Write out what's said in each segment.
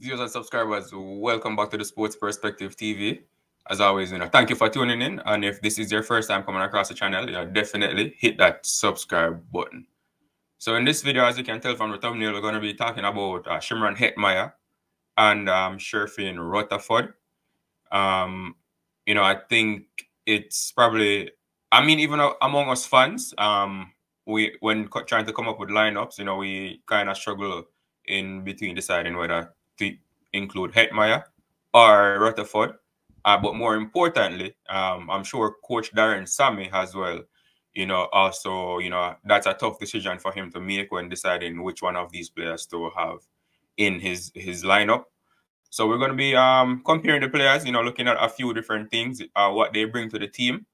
Viewers and subscribers, welcome back to the Sports Perspective TV. As always, thank you for tuning in. And if this is your first time coming across the channel, definitely hit that subscribe button. So in this video, as you can tell from the thumbnail, we're going to be talking about Shimron Hetmyer and Sherfane Rutherford. I think it's probably, even among us fans, when trying to come up with lineups, we kind of struggle in between deciding whether to include Hetmyer or Rutherford. But more importantly, I'm sure Coach Darren Sammy as well, also, that's a tough decision for him to make when deciding which one of these players to have in his lineup. So we're going to be comparing the players, looking at a few different things, what they bring to the team,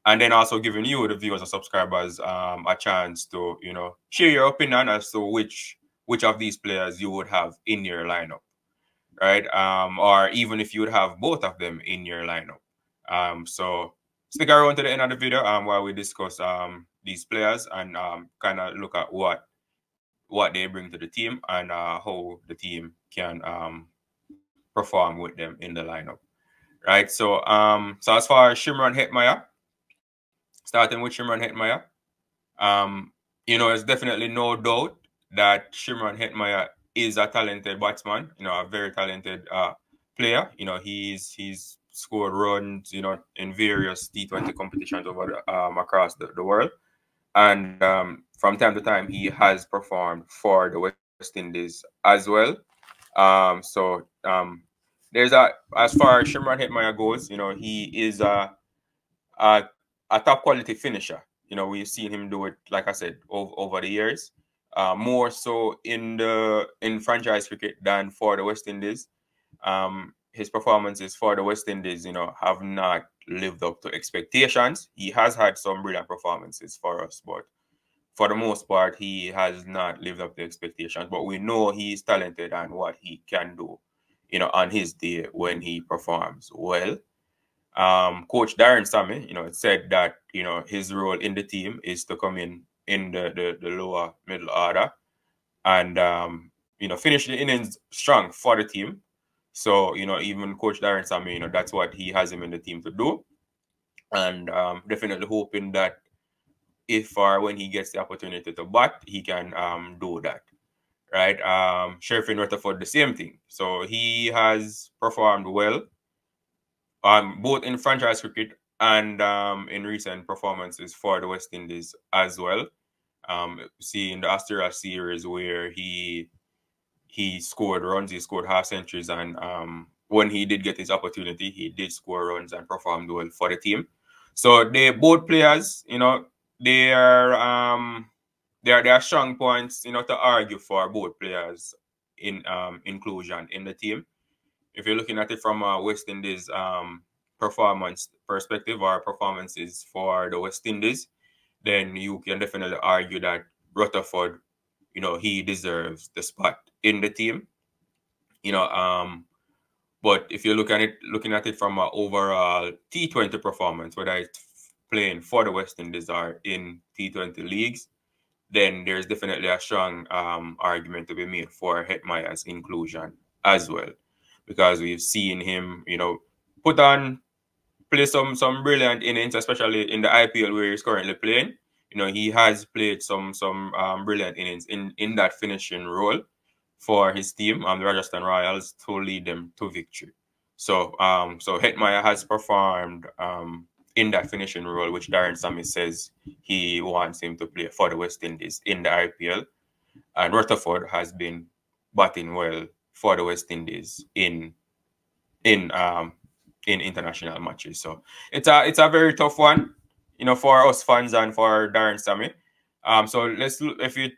and then also giving you, the viewers and subscribers, a chance to, share your opinion as to which of these players you would have in your lineup, right? Or even if you would have both of them in your lineup. So stick around to the end of the video while we discuss these players and kind of look at what they bring to the team and how the team can perform with them in the lineup, right? So so as far as Shimron Hetmyer, starting with Shimron Hetmyer, there's definitely no doubt that Shimron Hetmyer is a talented batsman, a very talented player. He's scored runs, in various T20 competitions over across the world. And from time to time, he has performed for the West Indies as well. There's as far as Shimron Hetmyer goes, he is a top quality finisher. We've seen him do it, like I said, over the years, more so in franchise cricket than for the West Indies. His performances for the West Indies, have not lived up to expectations. He has had some brilliant performances for us, but for the most part, he has not lived up to expectations. But we know he's talented and what he can do, on his day when he performs well. Coach Darren Sammy, said that, his role in the team is to come in the lower middle order and, finish the innings strong for the team. So, even Coach Darren Sammy, that's what he has him in the team to do. And definitely hoping that if or when he gets the opportunity to bat, he can do that, right? Sherfane Rutherford, the same thing. So he has performed well, both in franchise cricket and in recent performances for the West Indies as well. See in the Australia series where he scored runs, he scored half centuries, and when he did get his opportunity, he did score runs and performed well for the team. So they both players, there are strong points, to argue for both players in inclusion in the team. If you're looking at it from a West Indies performance perspective or performances for the West Indies, then you can definitely argue that Rutherford, he deserves the spot in the team. But if you're looking at it from an overall T20 performance, whether it's playing for the West Indies or in T20 leagues, then there's definitely a strong argument to be made for Hetmyer's inclusion as well, because we've seen him, play some brilliant innings, especially in the IPL where he's currently playing. He has played some brilliant innings in that finishing role for his team, the Rajasthan Royals, to lead them to victory. So Hetmyer has performed in that finishing role, which Darren Sammy says he wants him to play for the West Indies in the IPL. And Rutherford has been batting well for the West Indies in international matches. So it's a very tough one, for us fans and for Darren Sammy. So if you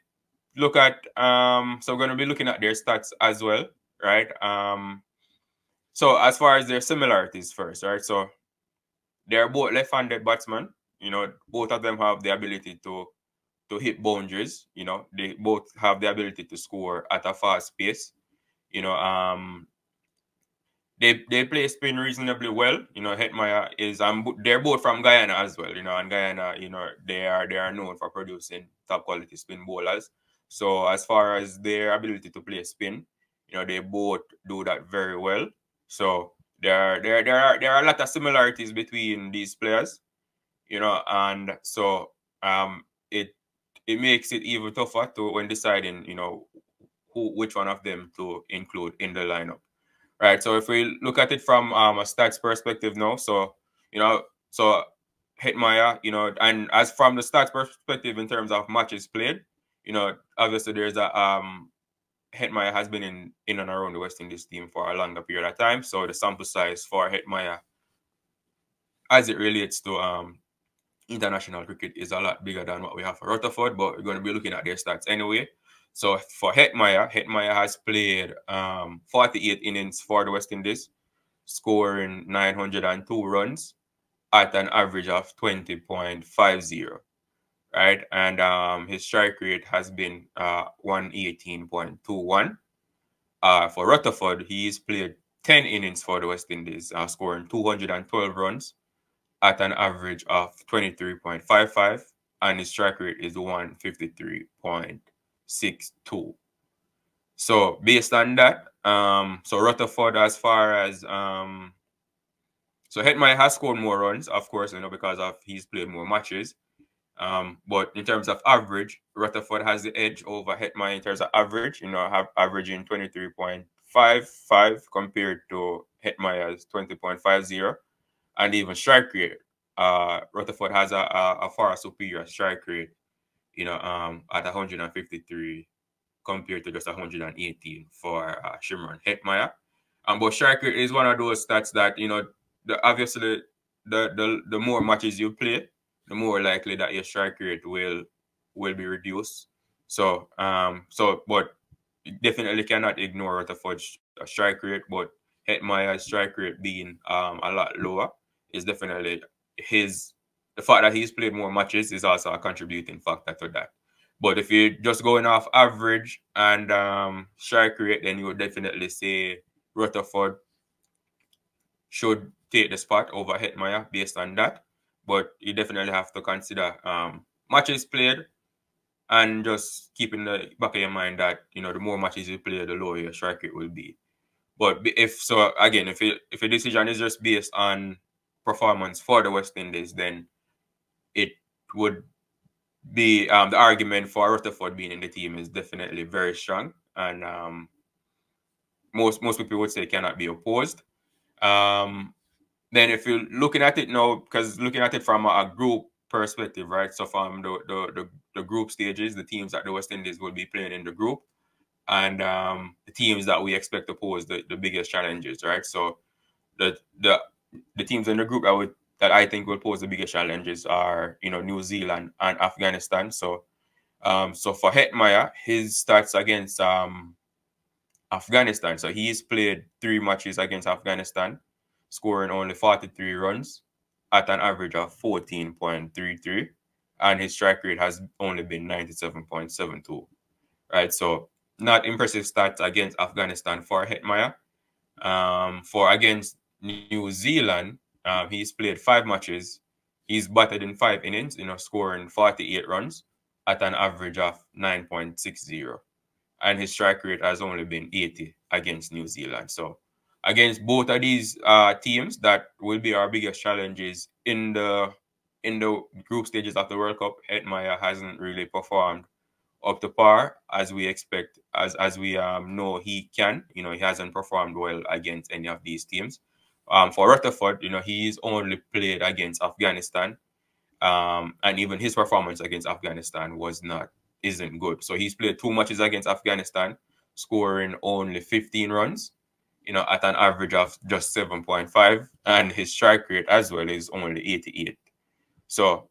look at so we're going to be looking at their stats as well, right? So as far as their similarities first, right? So they're both left-handed batsmen. Both of them have the ability to hit boundaries. They both have the ability to score at a fast pace. They play spin reasonably well. Hetmyer is they're both from Guyana as well. And Guyana, they are known for producing top quality spin bowlers. So as far as their ability to play spin, They both do that very well. So there are a lot of similarities between these players, and so it makes it even tougher to when deciding, which one of them to include in the lineup. Right. So if we look at it from a stats perspective now, so so Hetmyer, and as from the stats perspective in terms of matches played, obviously there's a Hetmyer has been in and around the West Indies team for a longer period of time. So the sample size for Hetmyer as it relates to international cricket is a lot bigger than what we have for Rutherford, but we're going to be looking at their stats anyway. So for Hetmyer has played 48 innings for the West Indies, scoring 902 runs at an average of 20.50, right? And his strike rate has been 118.21. For Rutherford, he's played 10 innings for the West Indies, scoring 212 runs at an average of 23.55, and his strike rate is 153.62. So based on that, so Rutherford, as far as so Hetmyer has scored more runs, of course, because of he's played more matches. But in terms of average, Rutherford has the edge over Hetmyer in terms of average, averaging 23.55 compared to Hetmyer's 20.50. And even strike rate, Rutherford has a far superior strike rate, at 153 compared to just 118 for Shimron Hetmyer. But strike rate is one of those stats that, obviously the more matches you play, the more likely that your strike rate will be reduced. So but you definitely cannot ignore Rutherford's strike rate, but Hetmyer's strike rate being a lot lower is definitely the fact that he's played more matches is also a contributing factor to that. But if you're just going off average and strike rate, then you would definitely say Rutherford should take the spot over Hetmyer based on that. But you definitely have to consider matches played, and just keep in the back of your mind that the more matches you play, the lower your strike rate will be. But if a decision is just based on performance for the West Indies, then it would be the argument for Rutherford being in the team is definitely very strong, and most people would say cannot be opposed. Then if you're looking at it now, because looking at it from a group perspective, right? So from the group stages, the teams that the West Indies will be playing in the group, and the teams that we expect to pose the biggest challenges, right? So the teams in the group that I think will pose the biggest challenges are New Zealand and Afghanistan. So for Hetmyer, his stats against Afghanistan. So he's played 3 matches against Afghanistan, scoring only 43 runs at an average of 14.33, and his strike rate has only been 97.72. Right, so not impressive stats against Afghanistan for Hetmyer. For against New Zealand, he's played 5 matches. He's batted in 5 innings, scoring 48 runs at an average of 9.60. And his strike rate has only been 80 against New Zealand. So against both of these teams, that will be our biggest challenges in the group stages of the World Cup. Hetmyer hasn't really performed up to par as we expect, as we know he can. He hasn't performed well against any of these teams. For Rutherford, he's only played against Afghanistan, and even his performance against Afghanistan isn't good. So he's played 2 matches against Afghanistan, scoring only 15 runs, at an average of just 7.5, and his strike rate as well is only 88. So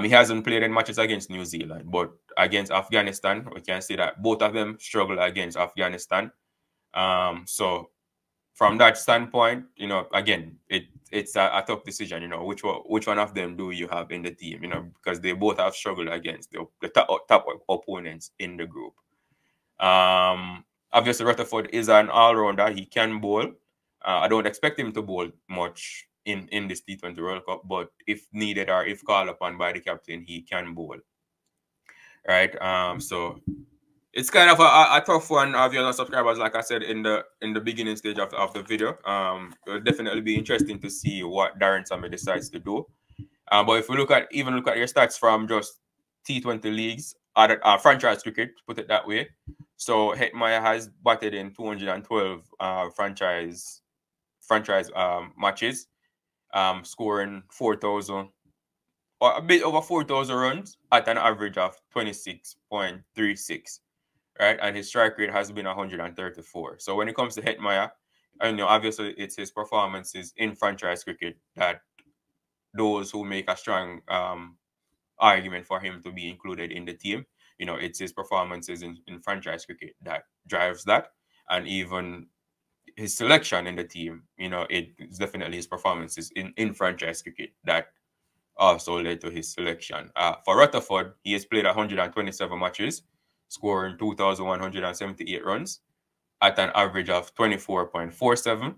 he hasn't played any matches against New Zealand, but against Afghanistan, we can see that both of them struggle against Afghanistan. So from that standpoint, again, it's a tough decision, which one of them do you have in the team, because they both have struggled against the top opponents in the group. Obviously, Rutherford is an all-rounder. He can bowl. I don't expect him to bowl much in this T20 World Cup, but if needed or if called upon by the captain, he can bowl. Right? So It's kind of a tough one of your subscribers, like I said in the beginning stage of the video. It'll definitely be interesting to see what Darren Sammy decides to do. But if we look at your stats from just T20 leagues, franchise cricket, to put it that way. So Hetmyer has batted in 212 franchise matches, scoring 4,000 or a bit over 4,000 runs at an average of 26.36. Right, and his strike rate has been 134. So when it comes to Hetmyer, obviously it's his performances in franchise cricket that those who make a strong argument for him to be included in the team. It's his performances in franchise cricket that drives that, and even his selection in the team. It's definitely his performances in franchise cricket that also led to his selection. For Rutherford, he has played 127 matches, scoring 2,178 runs at an average of 24.47,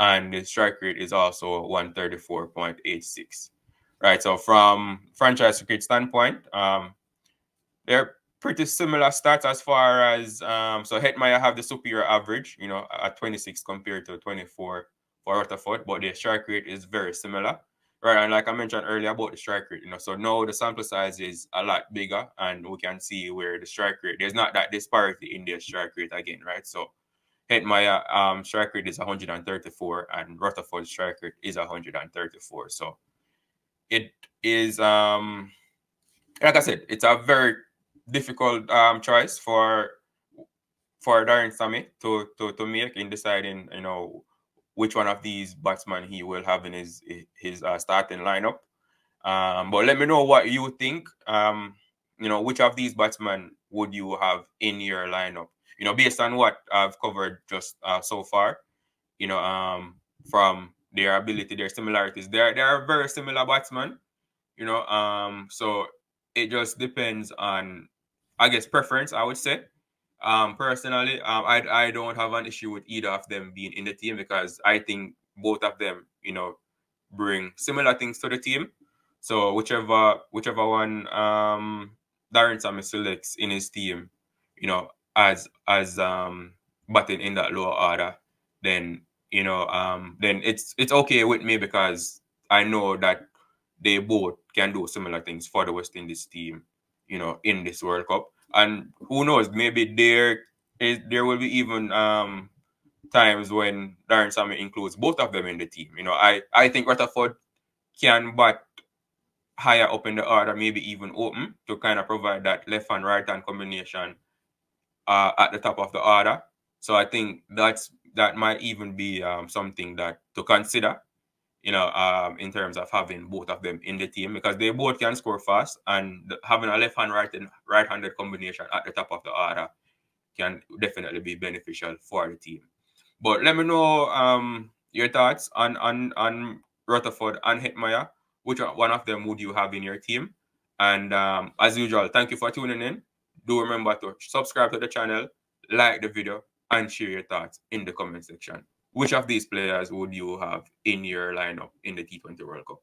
and the strike rate is also 134.86. Right, so from franchise cricket standpoint, they're pretty similar stats as far as so Hetmyer have the superior average, at 26 compared to 24 for Rutherford, but their strike rate is very similar. Right, and like I mentioned earlier about the strike rate, so now the sample size is a lot bigger, and we can see where the strike rate, there's not that disparity in their strike rate again, right? So Hetmyer strike rate is 134, and Rutherford strike rate is 134. So it is like I said, it's a very difficult choice for Darren Sammy to make in deciding, which one of these batsmen he will have in his starting lineup. But let me know what you think. Which of these batsmen would you have in your lineup? Based on what I've covered just so far. From their ability, their similarities. They are very similar batsmen. So it just depends on, I guess, preference, I would say. Personally, I don't have an issue with either of them being in the team because I think both of them, bring similar things to the team. So whichever one Darren Sammy selects in his team, as batting in that lower order, then then it's okay with me because I know that they both can do similar things for the West Indies team, in this World Cup. And who knows, maybe there will be even times when Darren Sammy includes both of them in the team. I think Rutherford can bat higher up in the order, maybe even open, to kind of provide that left and right hand combination at the top of the order. So I think that might even be something that to consider, in terms of having both of them in the team, because they both can score fast, and having a left-hand right-handed combination at the top of the order can definitely be beneficial for the team. But let me know your thoughts on Rutherford and Hetmyer. Which one of them would you have in your team? And as usual, thank you for tuning in. Do remember to subscribe to the channel, like the video, and share your thoughts in the comment section. Which of these players would you have in your lineup in the T20 World Cup?